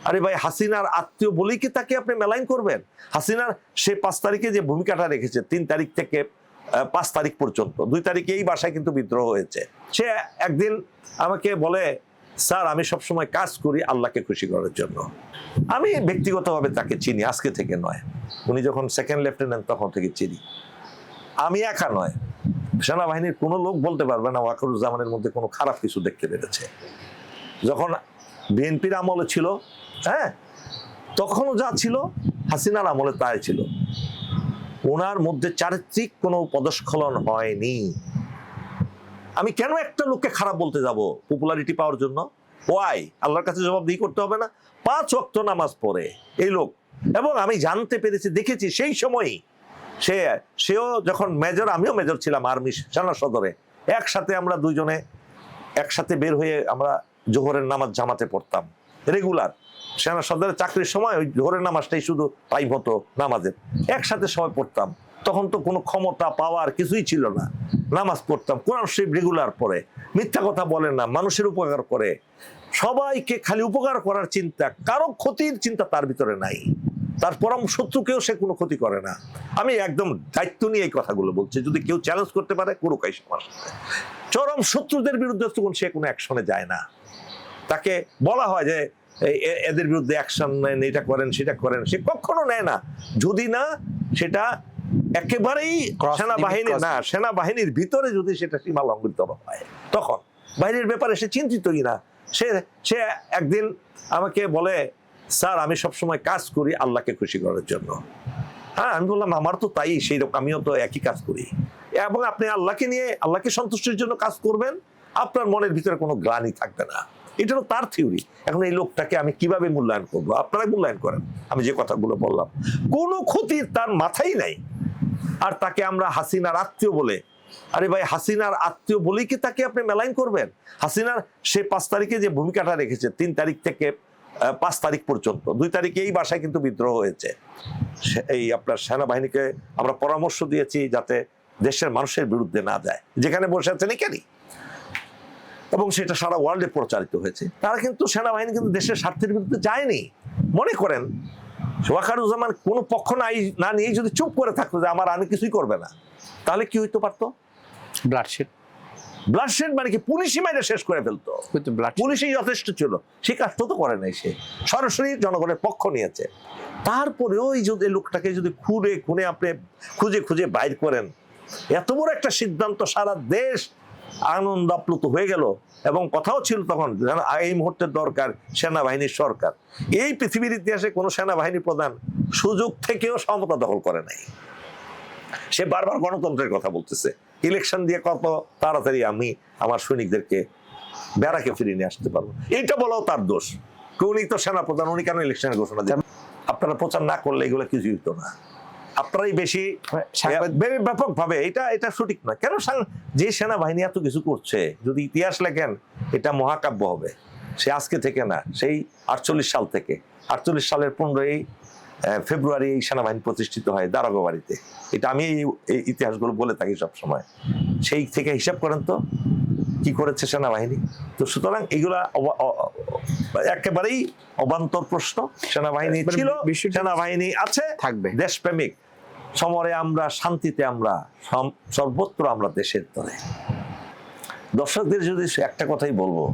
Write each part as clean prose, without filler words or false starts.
আরে ভাই, হাসিনার আত্মীয় বলেই কি তাকে আপনি মেলাইন করবেন? হাসিনার সে 5 তারিখে যে ভূমিকাটা রেখেছে, 3 তারিখ থেকে 5 তারিখ পর্যন্ত, 2 তারিখে এই বাসায় কিন্তু বিদ্রোহ হয়েছে। সে একদিন আমাকে বলে, স্যার আমি সবসময় কাজ করি আল্লাহকে খুশি করার জন্য। আমি ব্যক্তিগতভাবে তাকে চিনি, আজকে থেকে নয়। উনি যখন সেকেন্ড লেফটেন্যান্ট তখন থেকে চিনি। আমি একা নয়, সেনাবাহিনীর কোনো লোক বলতে পারবে না ওয়াকারুজ্জামানের মধ্যে কোনো খারাপ কিছু দেখতে পেরেছে। যখন বিএনপির আমলে ছিল, হ্যাঁ, তখনও যা ছিল হাসিনার আমলে তাই ছিল। ওনার মধ্যে চারিত্রিক কোনো পদস্খলন হয়নি। আমি কেন একটা লোককে খারাপ বলতে যাব পপুলারিটি পাওয়ার জন্য? ওয়াই? আল্লাহর কাছে জবাবদিহি করতে হবে না? 5 ওয়াক্ত নামাজ পড়ে এই লোক। এবং আমি জানতে পেরেছি, দেখেছি সেই সময়ই সেও যখন মেজর, আমিও মেজর ছিলাম আর্মি সেনা সদরে, একসাথে আমরা দুইজনে একসাথে বের হয়ে আমরা জোহরের নামাজ জামাতে পড়তাম রেগুলার। সেনা সদরে চাকরির সময় ওই জোহরের নামাজটাই শুধু টাইম হতো নামাজের, একসাথে সবাই পড়তাম। তখন তো কোনো ক্ষমতা পাওয়ার কিছুই ছিল না, নামাজ পড়তাম, কোরআন শরীফ রেগুলার পড়ে, মিথ্যা কথা বলেন না, মানুষের উপকার করে, সবাইকে খালি উপকার করার চিন্তা, কারো ক্ষতির চিন্তা তার ভিতরে নাই। তার পরম শত্রুকেও সে কোনো ক্ষতি করে না। আমি একদম দায়িত্ব নিয়ে এই কথাগুলো বলছি, যদি কেউ চ্যালেঞ্জ করতে পারে করুক এই আমার সাথে। চরম শত্রুদের বিরুদ্ধে তখন সে কোনো অ্যাকশনে যায় না। তাকে বলা হয় যে এদের বিরুদ্ধে অ্যাকশন নেন, এটা করেন সেটা করেন, সে কখনো নেয় না, যদি না সেটা একেবারেই সেনাবাহিনীর ভিতরে যদি সেটা সীমা লঙ্ঘিত হয়, তখন বাইরের ব্যাপারে সে চিন্তিতই না। সে একদিন আমাকে বলে, স্যার আমি সবসময় কাজ করি আল্লাহকে খুশি করার জন্য। হ্যাঁ, আমি বললাম আমার তো তাই, সেই রকম আমিও তো একই কাজ করি। এবং আপনি আল্লাহকে নিয়ে আল্লাহকে সন্তুষ্টির জন্য কাজ করবেন, আপনার মনের ভিতরে কোনো গ্লানি থাকবে না। এটা হলো তার থিওরি। এখন এই লোকটাকে আমি কিভাবে মূল্যায়ন করবো? আপনারাই মূল্যায়ন করেন। আমি যে কথাগুলো বললাম, কোনো ক্ষতির তার মাথায় নাই। আর তাকে আমরা হাসিনার আত্মীয় বলে, আরে ভাই, হাসিনার আত্মীয় বলেই কি তাকে আপনি মেলাইন করবেন? হাসিনার সে 5 তারিখে যে ভূমিকাটা রেখেছে, 3 তারিখ থেকে 5 তারিখ পর্যন্ত, 2 তারিখে এই বাসায় কিন্তু বিদ্রোহ হয়েছে। এই আপনার সেনাবাহিনীকে আমরা পরামর্শ দিয়েছি যাতে দেশের মানুষের বিরুদ্ধে না যায়, যেখানে বসে আছেন এখানেই, এবং সেটা সারা ওয়ার্ল্ডে প্রচারিত হয়েছে। তারা কিন্তু সেনাবাহিনী কিন্তু দেশের স্বার্থের বিরুদ্ধে যায়নি। মনে করেন ওয়াকারুজ্জামান কোনো পক্ষ না নিয়ে যদি চুপ করে থাকতো যে আমি কিছুই করবে না, তাহলে কি হইতে পারতো? ব্লাডশেড মানে কি? পুলিশই মাইরে শেষ করে ফেলতো। পুলিশই যথেষ্ট ছিল, সে কাজটা তো করে নাই। সে সরাসরি জনগণের পক্ষ নিয়েছে। তারপরেও এই যদি লোকটাকে যদি খুনে আপনি খুঁজে বাইর করেন, এত বড় একটা সিদ্ধান্ত, সারা দেশ আনন্দ আপ্লুত হয়ে গেল। এবং কথাও ছিল তখন, এই মুহূর্তে দরকার সেনাবাহিনীর সরকার। এই পৃথিবীর ইতিহাসে কোনো সেনাবাহিনী প্রধান সুযোগ থেকেও ক্ষমতা দখল করে নাই। সে বারবার গণতন্ত্রের কথা বলতেছে, ইলেকশন দিয়ে কত তাড়াতাড়ি আমি আমার সৈনিকদেরকে ব্যারাকে ফিরিয়ে নিয়ে আসতে পারবো, এইটা বলাও তার দোষ। উনি তো সেনাপ্রধান, উনি কেন ইলেকশনের ঘোষণা দেন? আপনারা প্রচার না করলে এগুলো কিছুই হতো না। আপনারাই বেশি ব্যাপকভাবে, এটা সঠিক নয়। কেন যে সেনাবাহিনী এত কিছু করছে, যদি ইতিহাস লেখেন এটা মহাকাব্য হবে। সে আজকে থেকে না, সেই 48 সাল থেকে। 48 সালের 15ই ফেব্রুয়ারি এই সেনাবাহিনী প্রতিষ্ঠিত হয় দারোগা বাড়িতে। এটা আমি এই ইতিহাসগুলো বলে থাকি সবসময়। সেই থেকে হিসাব করেন তো কি করেছে সেনাবাহিনী। তো সুতরাং এগুলা একেবারেই অবান্তর প্রশ্ন। সেনাবাহিনী ছিল, সেনাবাহিনী আছে, থাকবে। দেশপ্রেমিক সমরে আমরা শান্তিতে, আমরা সর্বত্র আমরা দেশের তরে। দর্শকদের যদি একটা কথাই বলবো,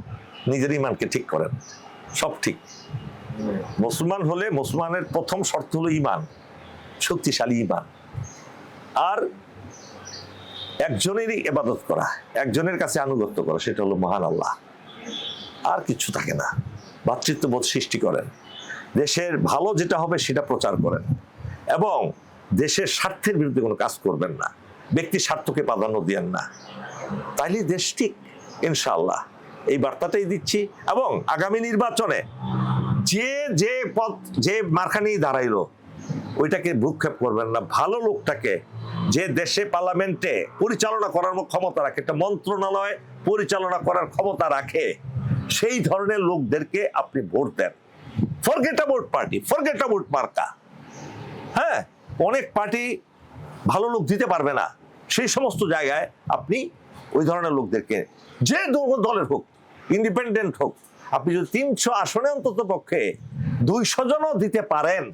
নিজের ইমানকে ঠিক করেন, সব ঠিক। মুসলমান হলে মুসলমানের প্রথম শর্ত হলো ইমান, শক্তিশালী ইমান। আর একজনেরই ইবাদত করা, একজনের কাছে আনুগত্য করা, সেটা হলো মহান আল্লাহ। আর কিছু থাকে না। ভ্রাতৃত্ববোধ সৃষ্টি করেন, দেশের ভালো যেটা হবে সেটা প্রচার করেন, এবং দেশের স্বার্থের বিরুদ্ধে কোনো কাজ করবেন না, ব্যক্তির স্বার্থকে প্রাধান্য দিয়েন না। তাইলে দেশ ঠিক, ইনশাআল্লাহ। এই বার্তাটাই দিচ্ছি। এবং আগামী নির্বাচনে যে মার্কা নিয়ে দাঁড়াইলো ওইটাকে ভ্রুক্ষেপ করবেন না। ভালো লোকটাকে, যে দেশে পার্লামেন্টে পরিচালনা করার ক্ষমতা রাখে, একটা মন্ত্রণালয় পরিচালনা করার ক্ষমতা রাখে, সেই ধরনের লোকদেরকে আপনি ভোট দেন। Forget about party, forget about মার্কা। হ্যাঁ, অনেক পার্টি ভালো লোক দিতে পারবে না, সেই সমস্ত জায়গায় আপনি ওই ধরনের লোকদেরকে, যে দলের হোক, ইন্ডিপেন্ডেন্ট হোক, আপনি যদি 300 আসনে অন্তত পক্ষে 200 জনও দিতে পারেন,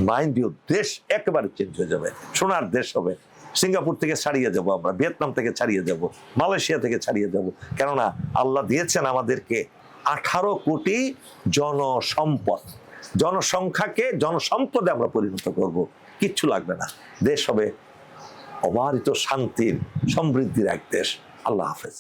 মাইন্ড ইউ, দেশ একেবারে চেঞ্জ হয়ে যাবে, সোনার দেশ হবে। সিঙ্গাপুর থেকে ছাড়িয়ে যাব আমরা, ভিয়েতনাম থেকে ছাড়িয়ে যাব, মালয়েশিয়া থেকে ছাড়িয়ে যাব। কেননা আল্লাহ দিয়েছেন আমাদেরকে 18 কোটি জনসম্পদ। জনসংখ্যাকে জনসম্পদে আমরা পরিণত করব, কিচ্ছু লাগবে না, দেশ হবে অবারিত শান্তির সমৃদ্ধির এক দেশ। আল্লাহ হাফেজ।